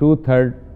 2/3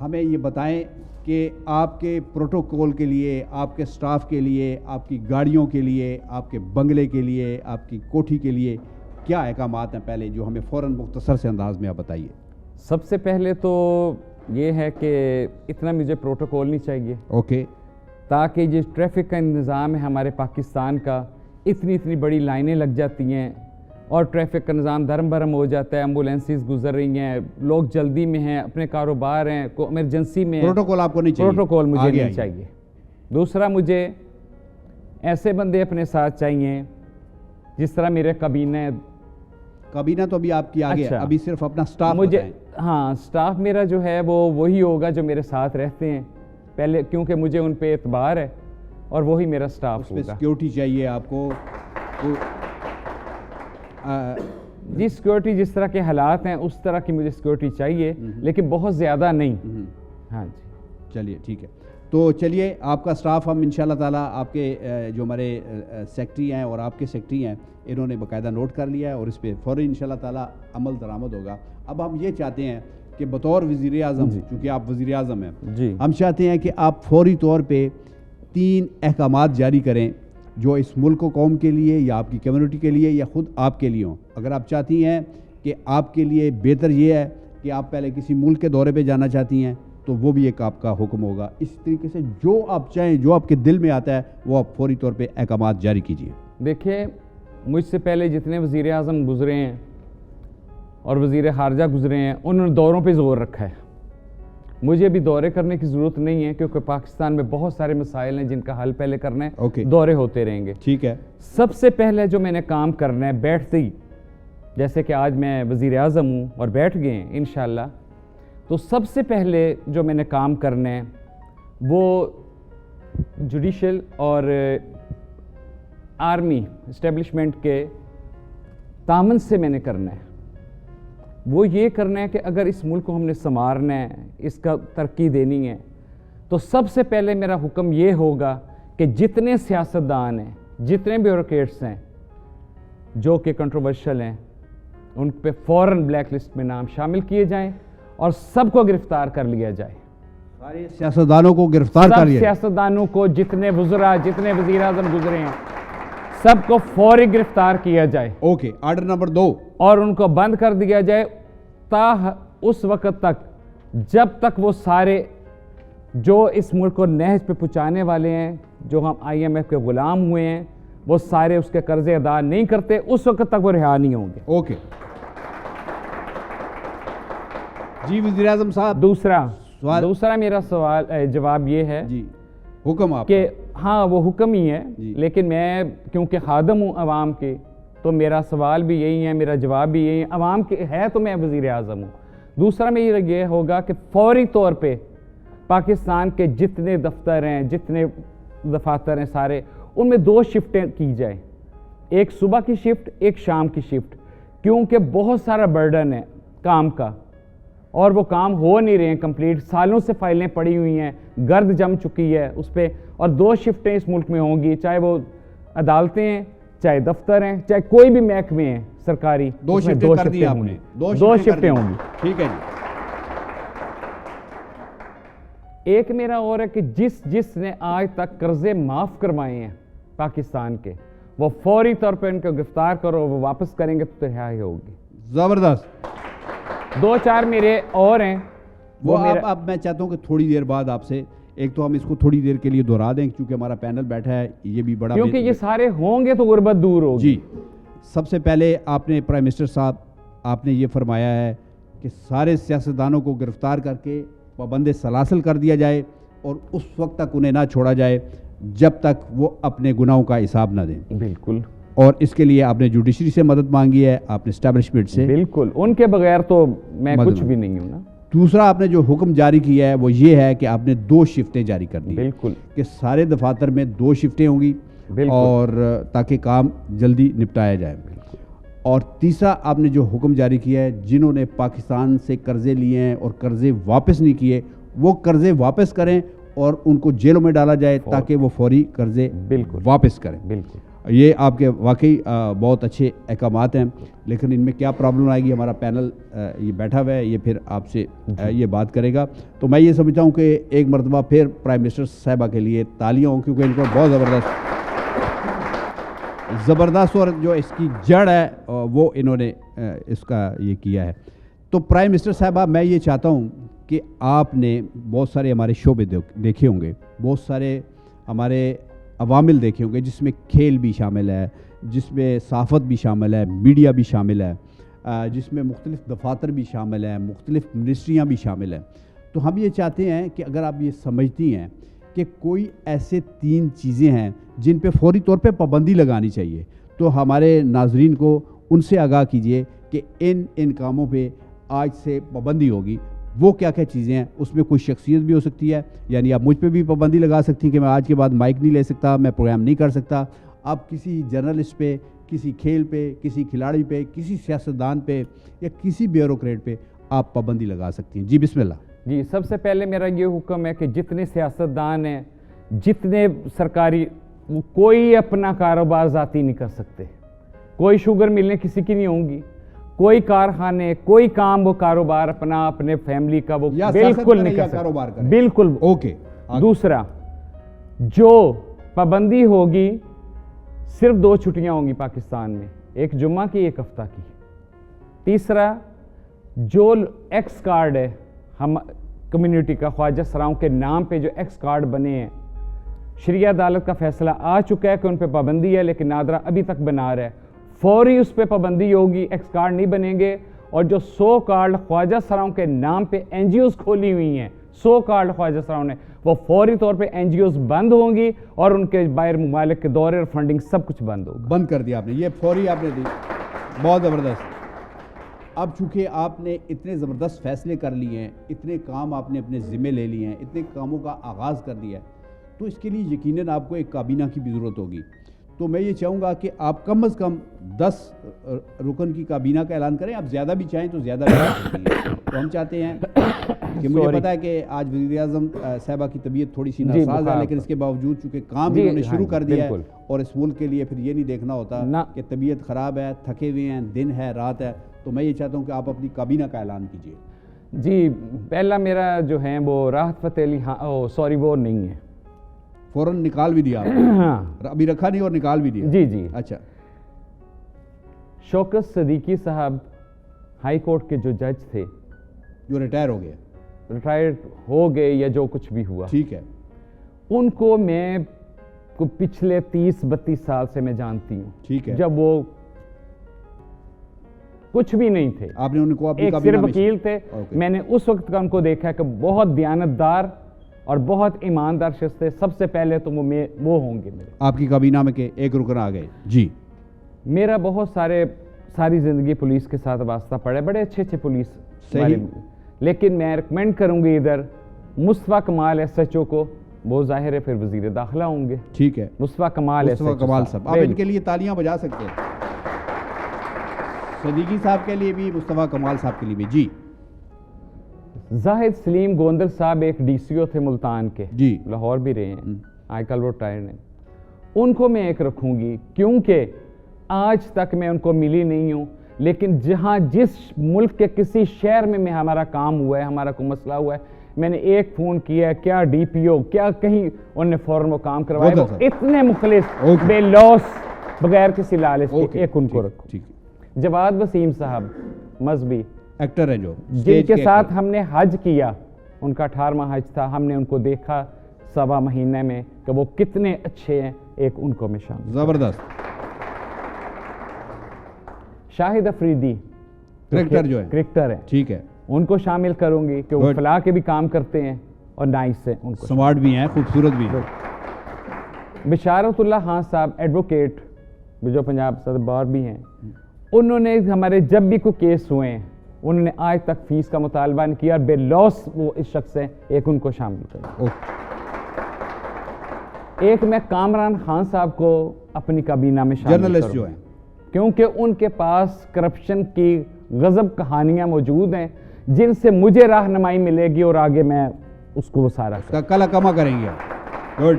ہمیں یہ بتائیں کہ آپ کے پروٹوکول کے لیے، آپ کے سٹاف کے لیے، آپ کی گاڑیوں کے لیے، آپ کے بنگلے کے لیے، آپ کی کوٹھی کے لیے کیا احکامات ہیں پہلے، جو ہمیں فوراً مختصر سے انداز میں آپ بتائیے۔ سب سے پہلے تو یہ ہے کہ اتنا مجھے پروٹوکول نہیں چاہیے، اوکے، تاکہ یہ ٹریفک کا نظام ہے ہمارے پاکستان کا، اتنی بڑی لائنیں لگ جاتی ہیں اور ٹریفک کا نظام دھرم برہم ہو جاتا ہے، ایمبولینسز گزر رہی ہیں، لوگ جلدی میں ہیں، اپنے کاروبار ہیں، ایمرجنسی میں ہیں۔ پروٹوکول آپ کو نہیں چاہیے؟ پروٹوکول مجھے آگے نہیں آئیے۔ چاہیے۔ دوسرا، مجھے ایسے بندے اپنے ساتھ چاہیے جس طرح میرے کابینہ تو ابھی آپ کی آگے ہے، ابھی صرف اپنا سٹاف بتائیں۔ ہاں، سٹاف میرا جو ہے وہ وہی ہوگا جو میرے ساتھ رہتے ہیں پہلے، کیونکہ مجھے ان پہ اعتبار ہے اور وہی میرا سٹاف ہوگا۔ سیکیورٹی چاہیے آپ کو؟ جی، سیکیورٹی جس طرح کے حالات ہیں اس طرح کی مجھے سیکیورٹی چاہیے، لیکن بہت زیادہ نہیں۔ ہاں جی، چلیے ٹھیک ہے۔ تو چلیے، آپ کا سٹاف ہم انشاءاللہ تعالیٰ آپ کے جو ہمارے سیکٹری ہیں اور آپ کے سیکٹری ہیں انہوں نے باقاعدہ نوٹ کر لیا ہے اور اس پہ فوری انشاءاللہ تعالیٰ عمل درآمد ہوگا۔ اب ہم یہ چاہتے ہیں کہ بطور وزیر اعظم، چونکہ آپ وزیر اعظم ہیں، ہم چاہتے ہیں کہ آپ فوری طور پہ 3 احکامات جاری کریں جو اس ملک و قوم کے لیے یا آپ کی کمیونٹی کے لیے یا خود آپ کے لیے ہوں۔ اگر آپ چاہتی ہیں کہ آپ کے لیے بہتر یہ ہے کہ آپ پہلے کسی ملک کے دورے پہ جانا چاہتی ہیں تو وہ بھی ایک آپ کا حکم ہوگا۔ اس طریقے سے جو آپ چاہیں، جو آپ کے دل میں آتا ہے وہ آپ فوری طور پہ احکامات جاری کیجیے۔ دیکھیے، مجھ سے پہلے جتنے وزیر اعظم گزرے ہیں اور وزیر خارجہ گزرے ہیں انہوں نے دوروں پہ زور رکھا ہے۔ مجھے بھی دورے کرنے کی ضرورت نہیں ہے، کیونکہ پاکستان میں بہت سارے مسائل ہیں جن کا حل پہلے کرنا ہے، دورے ہوتے رہیں گے۔ ٹھیک ہے۔ سب سے پہلے جو میں نے کام کرنا ہے بیٹھتے ہی، جیسے کہ آج میں وزیر اعظم ہوں اور بیٹھ گئے ہیں انشاءاللہ، تو سب سے پہلے جو میں نے کام کرنا ہے وہ جوڈیشل اور آرمی اسٹیبلشمنٹ کے تعاون سے میں نے کرنا ہے۔ وہ یہ کرنا ہے کہ اگر اس ملک کو ہم نے سنوارنا ہے، اس کا ترقی دینی ہے، تو سب سے پہلے میرا حکم یہ ہوگا کہ جتنے سیاستدان ہیں، جتنے بیوروکریٹس ہیں جو کہ کنٹروورشل ہیں، ان پہ فوراً بلیک لسٹ میں نام شامل کیے جائیں اور سب کو گرفتار کر لیا جائے۔ سارے سیاستدانوں کو گرفتار کر لیا جائے؟ سب سیاستدانوں کو، جتنے وزراء، جتنے وزیر اعظم گزرے ہیں، سب کو فوری گرفتار کیا جائے۔ Okay, order number 2۔ اور ان کو بند کر دیا جائے اس وقت تک جب تک وہ سارے جو اس ملک کو نہج پہ پہنچانے والے ہیں، جو ہم IMF کے غلام ہوئے ہیں، وہ سارے اس کے قرضے ادا نہیں کرتے، اس وقت تک وہ رہا نہیں ہوں گے۔ اوکے جی وزیر اعظم صاحب، دوسرا میرا جواب یہ ہے جی، حکم آپ کہ ہاں وہ حکم ہی ہے، لیکن میں کیونکہ خادم ہوں عوام کے، تو میرا سوال بھی یہی ہے، میرا جواب بھی یہی ہے۔ عوام کے ہے تو میں وزیر اعظم ہوں۔ دوسرا میں یہ ہوگا کہ فوری طور پہ پاکستان کے جتنے دفتر ہیں، جتنے دفاتر ہیں سارے، ان میں 2 شفٹیں کی جائیں، ایک صبح کی شفٹ، ایک شام کی شفٹ، کیونکہ بہت سارا برڈن ہے کام کا اور وہ کام ہو نہیں رہے ہیں کمپلیٹ، سالوں سے فائلیں پڑی ہوئی ہیں، گرد جم چکی ہے اس پہ، اور 2 شفٹیں اس ملک میں ہوں گی، چاہے وہ عدالتیں ہیں، چاہے دفتر ہیں، چاہے کوئی بھی محکمے ہیں سرکاری، 2 شفٹیں کر دی آپ نے؟ 2 شفٹیں ہوں گی۔ ٹھیک ہے جی۔ ایک میرا اور ہے کہ جس نے آج تک قرضے معاف کروائے ہیں پاکستان کے، وہ فوری طور پہ ان کو گرفتار کرو، وہ واپس کریں گے تو رہائی ہوگی۔ زبردست۔ 2-4 میرے اور ہیں، وہ اب میں چاہتا ہوں کہ تھوڑی دیر بعد آپ سے، ایک تو ہم اس کو تھوڑی دیر کے لیے دہرا دیں کیونکہ ہمارا پینل بیٹھا ہے، یہ بھی بڑا، کیونکہ یہ سارے ہوں گے تو غربت دور ہوگی۔ جی، سب سے پہلے آپ نے پرائم منسٹر صاحب، آپ نے یہ فرمایا ہے کہ سارے سیاستدانوں کو گرفتار کر کے پابند سلاسل کر دیا جائے اور اس وقت تک انہیں نہ چھوڑا جائے جب تک وہ اپنے گناہوں کا حساب نہ دیں۔ بالکل۔ اور اس کے لیے آپ نے جوڈیشری سے مدد مانگی ہے، آپ نے اسٹیبلشمنٹ سے۔ بالکل، ان کے بغیر تو میں کچھ بھی نہیں ہوں نا۔ دوسرا آپ نے جو حکم جاری کیا ہے وہ یہ ہے کہ آپ نے 2 شفٹیں جاری کر دی۔ بالکل، کہ سارے دفاتر میں 2 شفٹیں ہوں گی اور تاکہ کام جلدی نپٹایا جائے۔ اور تیسرا آپ نے جو حکم جاری کیا ہے، جنہوں نے پاکستان سے قرضے لیے ہیں اور قرضے واپس نہیں کیے، وہ قرضے واپس کریں اور ان کو جیلوں میں ڈالا جائے تاکہ وہ فوری قرضے واپس کریں۔ بالکل۔ یہ آپ کے واقعی بہت اچھے احکامات ہیں، لیکن ان میں کیا پرابلم آئے گی، ہمارا پینل یہ بیٹھا ہوا ہے، یہ پھر آپ سے یہ بات کرے گا. تو میں یہ سمجھتا ہوں کہ ایک مرتبہ پھر پرائم منسٹر صاحبہ کے لیے تالیاں ہوں، کیونکہ ان کو بہت زبردست اور جو اس کی جڑ ہے وہ انہوں نے اس کا یہ کیا ہے. تو پرائم منسٹر صاحبہ، میں یہ چاہتا ہوں کہ آپ نے بہت سارے ہمارے شعبے دیکھے ہوں گے، بہت سارے ہمارے عوامل دیکھے ہوں گے، جس میں کھیل بھی شامل ہے، جس میں صحافت بھی شامل ہے، میڈیا بھی شامل ہے، جس میں مختلف دفاتر بھی شامل ہیں، مختلف منسٹریاں بھی شامل ہیں. تو ہم یہ چاہتے ہیں کہ اگر آپ یہ سمجھتی ہیں کہ کوئی ایسے 3 چیزیں ہیں جن پہ فوری طور پہ پابندی لگانی چاہیے، تو ہمارے ناظرین کو ان سے آگاہ کیجئے کہ ان کاموں پہ آج سے پابندی ہوگی. وہ کیا کیا چیزیں ہیں؟ اس میں کوئی شخصیت بھی ہو سکتی ہے، یعنی آپ مجھ پہ بھی پابندی لگا سکتی ہیں کہ میں آج کے بعد مائک نہیں لے سکتا، میں پروگرام نہیں کر سکتا. آپ کسی جرنلسٹ پہ، کسی کھیل پہ، کسی کھلاڑی پہ، کسی سیاستدان پہ یا کسی بیوروکریٹ پہ آپ پابندی لگا سکتی ہیں. جی بسم اللہ. جی، سب سے پہلے میرا یہ حکم ہے کہ جتنے سیاستدان ہیں، جتنے سرکاری، کوئی اپنا کاروبار ذاتی نہیں کر سکتے. کوئی شوگر ملیں کسی کی نہیں ہوں گی، کوئی کارخانے، کوئی کام وہ کاروبار اپنا، اپنے فیملی کا وہ بالکل نہیں کر سکتے. بالکل. اوکے. دوسرا، جو پابندی ہوگی، صرف 2 چھٹیاں ہوں گی پاکستان میں، ایک جمعہ کی، ایک ہفتہ کی. تیسرا، جو ایکس کارڈ ہے ہم کمیونٹی کا، خواجہ سراؤں کے نام پہ جو ایکس کارڈ بنے ہیں، شرعی عدالت کا فیصلہ آ چکا ہے کہ ان پہ پابندی ہے، لیکن نادرہ ابھی تک بنا رہا ہے. فوری اس پہ پابندی ہوگی، ایکس کارڈ نہیں بنیں گے. اور جو 100 کارڈ خواجہ سراؤں کے نام پہ این جی اوز کھولی ہوئی ہیں، 100 کارڈ خواجہ سراؤں نے، وہ فوری طور پہ این جی اوز بند ہوں گی اور ان کے باہر ممالک کے دورے اور فنڈنگ سب کچھ بند ہوگا. بند کر دیا آپ نے، یہ فوری آپ نے دی. بہت زبردست. اب چونکہ آپ نے اتنے زبردست فیصلے کر لیے ہیں، اتنے کام آپ نے اپنے ذمے لے لیے ہیں، اتنے کاموں کا آغاز کر دیا ہے، تو اس کے لیے یقیناً آپ کو ایک کابینہ کی بھی ضرورت ہوگی. تو میں یہ چاہوں گا کہ آپ کم از کم 10 رکن کی کابینہ کا اعلان کریں. آپ زیادہ بھی چاہیں تو زیادہ بھی کر سکتی ہیں. تو ہم چاہتے ہیں کہ مجھے پتا ہے کہ آج وزیر اعظم صاحبہ کی طبیعت تھوڑی سی ناساز ہے، لیکن اس کے باوجود چونکہ کام انہوں نے شروع کر دیا ہے، اور اس ملک کے لیے پھر یہ نہیں دیکھنا ہوتا کہ طبیعت خراب ہے، تھکے ہوئے ہیں، دن ہے، رات ہے. تو میں یہ چاہتا ہوں کہ آپ اپنی کابینہ کا اعلان کیجیے. جی، پہلا میرا جو ہے وہ راحت فتح علی، سوری وہ نہیں ہے، فوراً نکال بھی دیا ابھی رکھا نہیں اور نکال بھی دیا. جی جی. اچھا. شوکت صدیقی صاحب ہائی کورٹ کے جو جج تھے، جو ریٹائر ہو گئے، ریٹائر ہو گئے یا جو کچھ بھی ہوا، ٹھیک ہے، ان کو میں پچھلے 30-32 سال سے میں جانتی ہوں. ٹھیک ہے. جب وہ کچھ بھی نہیں تھے، آپ نے ان کو ایک صرف وکیل تھے. میں نے اس وقت کا ان کو دیکھا کہ بہت دیانتدار اور بہت ایماندار شخص تھے. سب سے پہلے تو وہ ہوں گے میرے آپ کی کابینہ میں کہ ایک رکن آ گئے. جی. میرا بہت ساری زندگی پولیس کے ساتھ واسطہ پڑے، بڑے اچھے پولیس، لیکن میں ریکمینڈ کروں گی ادھر مصطفیٰ کمال ایس ایچ او کو. وہ ظاہر ہے پھر وزیر داخلہ ہوں گے. ٹھیک ہے. مصطفیٰ کمال صاحب، آپ ان کے لیے تالیاں بجا سکتے ہیں. صدیقی صاحب کے لیے بھی، مصطفیٰ کمال صاحب کے لیے بھی. جی. زاہد سلیم گوندل صاحب ایک ڈی سی او تھے ملتان کے، جی، لاہور بھی رہے ہیں، آج کل وہ ریٹائرڈ ہیں. ان کو میں ایک رکھوں گی، کیونکہ آج تک میں ان کو ملی نہیں ہوں، لیکن جس ملک کے کسی شہر میں ہمارا کام ہوا ہے، ہمارا کوئی مسئلہ ہوا ہے، میں نے ایک فون کیا ہے، کیا ڈی پی او، کیا کہیں انہوں نے فوراً وہ کام کروایا. اتنے مخلص، بے لوس، بغیر کسی لالچ کے، ایک ان کو رکھو. جواد وسیم صاحب مذہبی ایکٹر ہیں، جو جن کے ساتھ ہم نے حج کیا، ان کا 18واں حج تھا، ہم نے ان کو دیکھا 1.25 مہینے میں کہ وہ کتنے اچھے ہیں، ایک ان کو میں شامل. زبردست. شاہد افریدی کرکٹر جو ہے، کرکٹر ہیں، ٹھیک ہے، ان کو شامل کروں گی کہ وہ فلاح کے بھی کام کرتے ہیں اور نائس سے، ان کو سمارٹ بھی ہیں، خوبصورت بھی ہیں. بشارت اللہ خان صاحب ایڈوکیٹ، جو پنجاب صدر بار بھی ہیں، انہوں نے ہمارے جب بھی کوئی کیس ہوئے ہیں، انہوں نے آج تک فیس کا مطالبہ نہیں کیا، بے لوس وہ اس شخص ہیں، ایک ان کو شامل کریں. ایک میں کامران خان صاحب کو اپنی کابینہ میں شامل کروں، جرنلسٹ جو ہیں، کیونکہ ان کے پاس کرپشن کی غضب کہانیاں موجود ہیں جن سے مجھے رہنمائی ملے گی اور آگے میں اس کو وہ سارا کلا کما کریں گے. گڈ.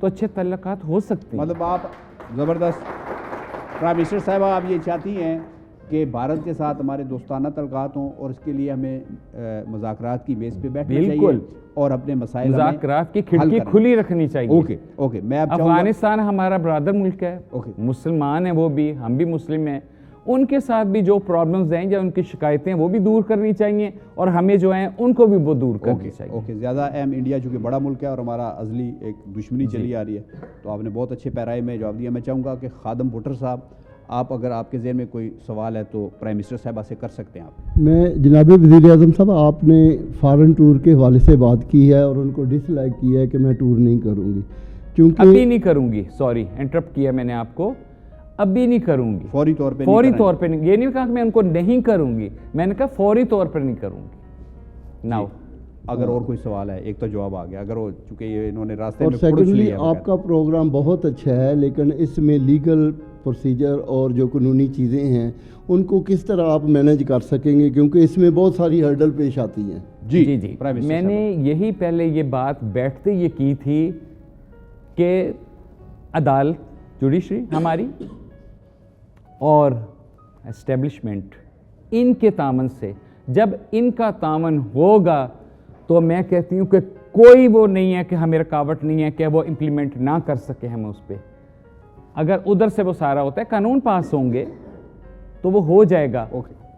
تو اچھے تعلقات ہو سکتے ہیں. مطلب آپ زبردست پرائم منسٹر صاحبہ آپ یہ چاہتی ہیں کہ بھارت کے ساتھ ہمارے دوستانہ تعلقات ہوں اور اس کے لیے ہمیں مذاکرات کی بیس پہ بیٹھنا چاہیے اور اپنے مسائل مذاکرات کی کھڑکی کھلی رکھنی چاہیے. اوکے میں اب افغانستان ہمارا برادر ملک ہے, مسلمان ہیں وہ بھی, ہم بھی مسلم ہیں, ان کے ساتھ بھی جو پرابلمز ہیں یا ان کی شکایتیں وہ بھی دور کرنی چاہیے اور ہمیں جو ہیں ان کو بھی وہ دور کرنی چاہیے. اوکے زیادہ اہم انڈیا چونکہ بڑا ملک ہے اور ہمارا ازلی ایک دشمنی چلی آ رہی ہے, تو آپ نے بہت اچھے پیرائے میں جواب دیا. میں چاہوں گا کہ خادم بھٹر صاحب آپ اگر آپ کے ذہن میں کوئی سوال ہے تو پرائم منسٹر صاحبہ سے کر سکتے ہیں آپ. میں جناب وزیر اعظم صاحب آپ نے فارن ٹور کے حوالے سے بات کی ہے اور ان کو ڈس لائک کیا ہے کہ میں ٹور نہیں کروں گی, کیونکہ ابھی نہیں کروں گی, سوری انٹرپٹ کیا میں نے آپ کو, ابھی نہیں کروں گی, فوری طور پہ نہیں. یہ نہیں کہا کہ میں ان کو نہیں کروں گی, میں نے کہا فوری طور پر نہیں کروں گی. ناؤ اگر اور کوئی سوال ہے, ایک تو جواب آ گیا, اگر وہ چونکہ یہ انہوں نے راستے اور میں سیکنڈلی آپ کا پروگرام بہت اچھا ہے, لیکن اس میں لیگل پروسیجر اور جو قانونی چیزیں ہیں ان کو کس طرح آپ مینیج کر سکیں گے, کیونکہ اس میں بہت ساری ہرڈل پیش آتی ہیں. جی میں نے یہی پہلے یہ بات بیٹھتے یہ کی تھی کہ عدالت جوڈیشری ہماری اور اسٹیبلشمنٹ ان کے تعاون سے, جب ان کا تعاون ہوگا تو میں کہتی ہوں کہ کوئی وہ نہیں ہے کہ ہمیں رکاوٹ نہیں ہے کہ وہ امپلیمنٹ نہ کر سکے ہم اس پہ. اگر ادھر سے وہ سارا ہوتا ہے, قانون پاس ہوں گے تو وہ ہو جائے گا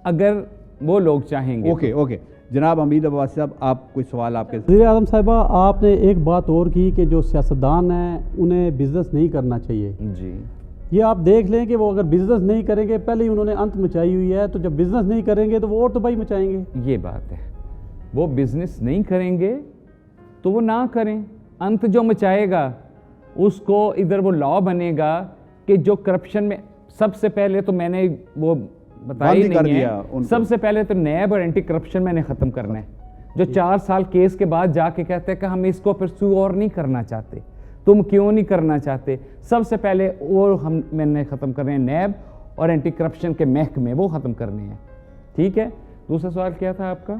اگر وہ لوگ چاہیں گے. اوکے جناب حمید عباسی صاحب آپ کوئی سوال آپ کے. وزیر اعظم صاحبہ آپ نے ایک بات اور کی کہ جو سیاستدان ہیں انہیں بزنس نہیں کرنا چاہیے. جی یہ آپ دیکھ لیں کہ وہ اگر بزنس نہیں کریں گے, پہلے ہی انہوں نے انت مچائی ہوئی ہے, تو جب بزنس نہیں کریں گے تو وہ اور تباہی مچائیں گے. یہ بات ہے, وہ بزنس نہیں کریں گے تو وہ نہ کریں. انت جو مچائے گا اس کو ادھر وہ لا بنے گا کہ جو کرپشن میں سب سے پہلے تو میں نے وہ بتائی نہیں ہے, سب سے پہلے تو نیب اور اینٹی کرپشن میں نے ختم کرنا ہے. جو 4 سال کیس کے بعد جا کے کہتے ہیں کہ ہم اس کو پرسو اور نہیں کرنا چاہتے, تم کیوں نہیں کرنا چاہتے, سب سے پہلے وہ میں نے ختم کرنے ہیں. نیب اور اینٹی کرپشن کے محکمے وہ ختم کرنے ہیں. ٹھیک ہے, دوسرا سوال کیا تھا آپ کا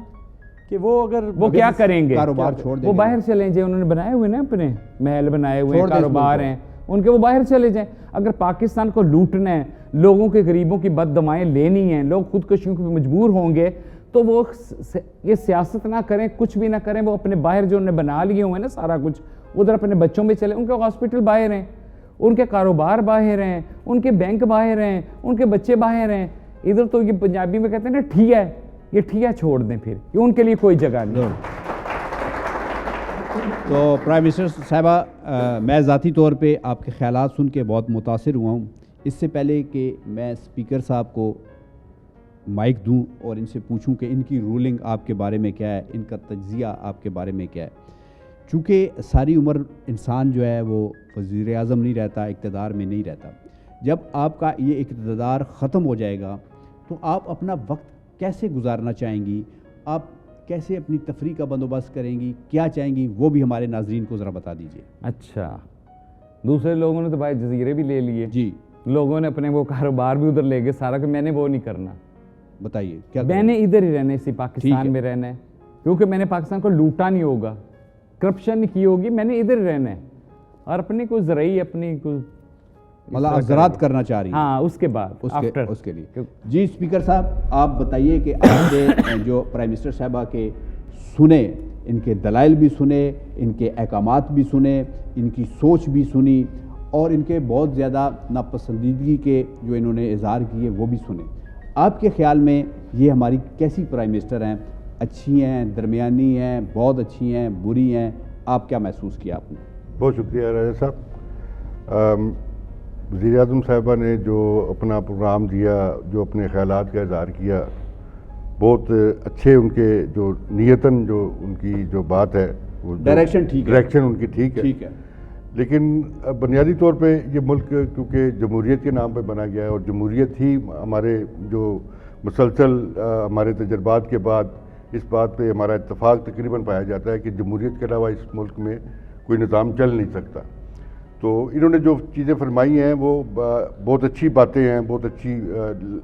کہ وہ اگر وہ کیا کریں گے, کاروبار چھوڑ دیں, وہ باہر چلیں جائیں, انہوں نے بنائے ہوئے نا اپنے محل بنائے ہوئے, کاروبار ہیں ان کے, وہ باہر چلے جائیں. اگر پاکستان کو لوٹنا ہے, لوگوں کے غریبوں کی بد دعائیں لینی ہیں, لوگ خودکشیوں پہ مجبور ہوں گے, تو وہ یہ سیاست نہ کریں, کچھ بھی نہ کریں, وہ اپنے باہر جو انہوں نے بنا لیے ہوئے نا سارا کچھ, ادھر اپنے بچوں میں چلے. ان کے ہاسپٹل باہر ہیں, ان کے کاروبار باہر ہیں, ان کے بینک باہر ہیں, ان کے بچے باہر ہیں. ادھر تو یہ پنجابی میں کہتے ہیں نا ٹھیا, یہ ٹھیا چھوڑ دیں, پھر یہ ان کے لیے کوئی جگہ نہیں. تو پرائم منسٹر صاحبہ میں ذاتی طور پہ آپ کے خیالات سن کے بہت متاثر ہوا ہوں. اس سے پہلے کہ میں اسپیکر صاحب کو مائک دوں اور ان سے پوچھوں کہ ان کی رولنگ آپ کے بارے میں کیا ہے, ان کا تجزیہ آپ کے بارے میں کیا ہے, چونکہ ساری عمر انسان جو ہے وہ وزیر اعظم نہیں رہتا, اقتدار میں نہیں رہتا. جب آپ کا یہ اقتدار ختم ہو جائے گا تو آپ اپنا وقت کیسے گزارنا چاہیں گی, آپ کیسے اپنی تفریح کا بندوبست کریں گی, کیا چاہیں گی, وہ بھی ہمارے ناظرین کو ذرا بتا دیجیے. اچھا, دوسرے لوگوں نے تو بھائی جزیرے بھی لے لیے, جی لوگوں نے اپنے وہ کاروبار بھی ادھر لے گئے سارا, کہ میں نے وہ نہیں کرنا. بتائیے کیا میں نے ادھر ہی رہنا, اسی پاکستان میں رہنا ہے, کیونکہ میں نے پاکستان کو لوٹا نہیں ہوگا, کرپشن نہیں کی ہوگی, میں نے ادھر ہی رہنا ہے, اور اپنی کوئی زرعی اپنی کوئی مطلب زراعت کرنا چاہ رہی ہیں. ہاں, اس کے بعد اس کے لیے. جی اسپیکر صاحب آپ بتائیے کہ آپ نے جو پرائم منسٹر صاحبہ کے سنے, ان کے دلائل بھی سنے, ان کے احکامات بھی سنے, ان کی سوچ بھی سنی, اور ان کے بہت زیادہ ناپسندیدگی کے جو انہوں نے اظہار کیے وہ بھی سنے. آپ کے خیال میں یہ ہماری کیسی پرائم منسٹر ہیں, اچھی ہیں, درمیانی ہیں, بہت اچھی ہیں, بری ہیں, آپ کیا محسوس کیا آپ نے؟ بہت شکریہ راجہ صاحب. وزیر اعظم صاحبہ نے جو اپنا پروگرام دیا, جو اپنے خیالات کا اظہار کیا, بہت اچھے ان کے جو نیتاً جو ان کی جو بات ہے وہ ڈائریکشن ان کی ٹھیک ہے. لیکن بنیادی طور پہ یہ ملک کیونکہ جمہوریت کے نام پہ بنا گیا ہے, اور جمہوریت ہی ہمارے جو مسلسل ہمارے تجربات کے بعد اس بات پہ ہمارا اتفاق تقریباً پایا جاتا ہے کہ جمہوریت کے علاوہ اس ملک میں کوئی نظام چل نہیں سکتا. تو انہوں نے جو چیزیں فرمائی ہیں وہ بہت اچھی باتیں ہیں, بہت اچھی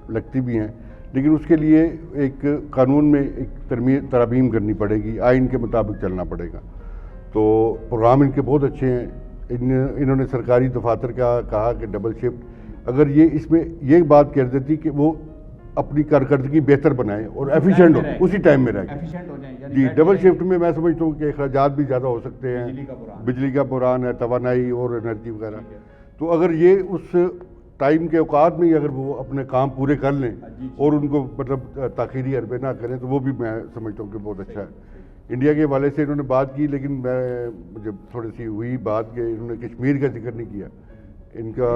لگتی بھی ہیں, لیکن اس کے لیے ایک قانون میں ایک ترامیم کرنی پڑے گی, آئین کے مطابق چلنا پڑے گا. تو پروگرام ان کے بہت اچھے ہیں, انہوں نے سرکاری دفاتر کا کہا کہ ڈبل شفٹ، اگر یہ اس میں یہ بات کر دیتی کہ وہ اپنی کارکردگی بہتر بنائیں اور ایفیشینٹ ہو، اسی ٹائم میں رہیں جی. ڈبل شفٹ میں میں سمجھتا ہوں کہ اخراجات بھی زیادہ ہو سکتے ہیں، بجلی کا بحران ہے، توانائی اور انرجی وغیرہ. تو اگر یہ اس ٹائم کے اوقات میں ہی اگر وہ اپنے کام پورے کر لیں اور ان کو مطلب تاخیری حربے نہ کریں تو وہ بھی میں سمجھتا ہوں کہ بہت اچھا ہے. انڈیا کے حوالے سے انہوں نے بات کی، لیکن مجھے تھوڑی سی ہوئی بات کہ انہوں نے کشمیر کا ذکر نہیں کیا. ان کا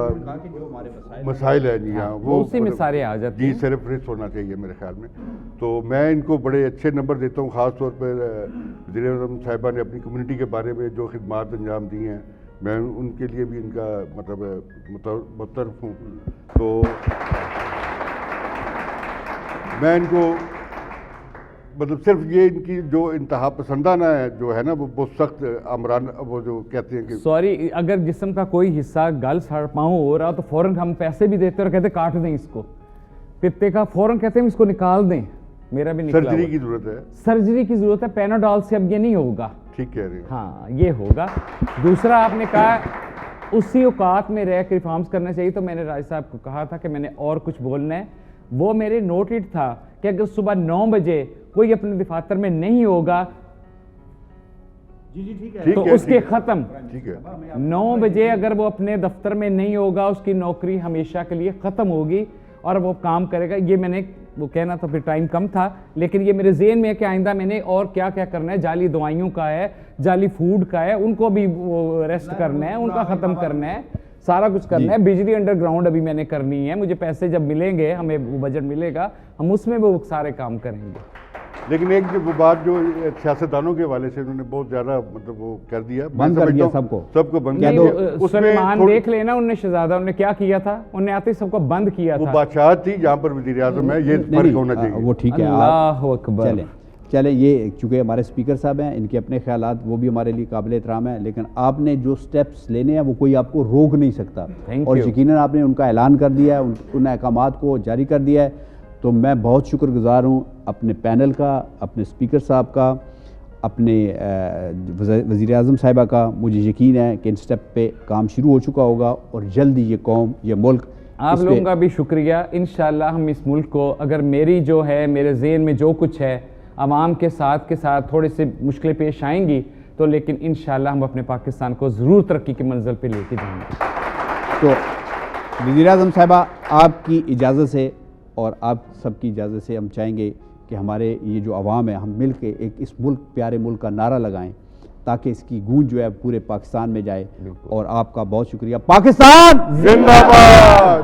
مسائل ہے جی ہاں، وہ اسی میں سارے آ جاتے جی سرفرست ہونا چاہیے میرے خیال میں. تو میں ان کو بڑے اچھے نمبر دیتا ہوں، خاص طور پر وزیر اعظم صاحبہ نے اپنی کمیونٹی کے بارے میں جو خدمات انجام دی ہیں، میں ان کے لیے بھی ان کا مطلب مترف ہوں. تو میں ان کو مطلب صرف یہ ان کی جو انتہا پسندانہ ہے جو ہے نا، وہ بہت سخت آمران، وہ جو کہتے ہیں کہ سوری، اگر جسم کا کوئی حصہ گل سڑ پاؤں ہو رہا تو فوراً ہم پیسے بھی دیتے اور کہتے کاٹ دیں اس کو، پتے کا فوراً کہتے ہیں اس کو نکال دیں. میرا بھی نکلا سرجری کی ضرورت ہے، سرجری کی ضرورت ہے، پیناڈول سے اب یہ نہیں ہوگا. ٹھیک کہہ رہے ہیں. ہاں یہ ہوگا. دوسرا آپ نے کہا اسی اوقات میں رہ کے ریفارمز کرنا چاہیے، تو میں نے راج صاحب کو کہا تھا کہ میں نے اور کچھ بولنا ہے. وہ میرے نوٹڈ تھا کہ اگر صبح 9 بجے کوئی اپنے دفاتر میں نہیں ہوگا تو اس کے ختم. 9 بجے اگر وہ اپنے دفتر میں نہیں ہوگا، اس کی نوکری ہمیشہ کے لیے ختم ہوگی اور وہ کام کرے گا. یہ میں نے وہ کہنا تھا، پھر ٹائم کم تھا، لیکن یہ میرے ذہن میں ہے کہ آئندہ میں نے اور کیا کیا کرنا ہے. جعلی دوائیوں کا ہے، جعلی فوڈ کا ہے، ان کو بھی ریسٹ کرنا ہے، ان کا ختم کرنا ہے، سارا کچھ کرنا ہے. بجلی انڈر گراؤنڈ ابھی میں نے کرنی ہے. مجھے پیسے جب ملیں گے، ہمیں وہ بجٹ ملے گا، ہم اس میں وہ سارے کام کریں گے. لیکن ایک وہ بات جو سیاستدانوں کے حوالے سے انہوں نے بہت زیادہ مطلب وہ کر دیا، بند کر دیا سب کو بند کر دیا. سلیمان دیکھ لینا، انہوں نے شہزادہ انہوں نے کیا کیا تھا، انہوں نے آتے سب کو بند کیا تھا. وہ بادشاہ تھی جہاں پر وزیر اعظم ہے، یہ فرق ہونا چاہیے. وہ ٹھیک ہے. اللہ اکبر. چلیں یہ چونکہ ہمارے اسپیکر صاحب ہیں، ان کے اپنے خیالات وہ بھی ہمارے لیے قابل احترام ہیں، لیکن آپ نے جو سٹیپس لینے ہیں وہ کوئی آپ کو روک نہیں سکتا، اور یقیناً آپ نے ان کا اعلان کر دیا ہے، ان احکامات کو جاری کر دیا ہے. تو میں بہت شکر گزار ہوں اپنے پینل کا، اپنے اسپیکر صاحب کا، اپنے وزیر اعظم صاحبہ کا. مجھے یقین ہے کہ ان سٹیپ پہ کام شروع ہو چکا ہوگا اور جلدی یہ قوم، یہ ملک. آپ لوگوں کا بھی شکریہ. انشاءاللہ ہم اس ملک کو، اگر میری جو ہے میرے ذہن میں جو کچھ ہے، عوام کے ساتھ تھوڑے سے مشکلیں پیش آئیں گی، تو لیکن انشاءاللہ ہم اپنے پاکستان کو ضرور ترقی کی منزل پہ لے کے جائیں گے. تو وزیر اعظم صاحبہ آپ کی اجازت سے اور آپ سب کی اجازت سے ہم چاہیں گے کہ ہمارے یہ جو عوام ہے، ہم مل کے ایک اس ملک، پیارے ملک کا نعرہ لگائیں تاکہ اس کی گونج جو ہے پورے پاکستان میں جائے. اور آپ کا بہت شکریہ. پاکستان زندہ باد.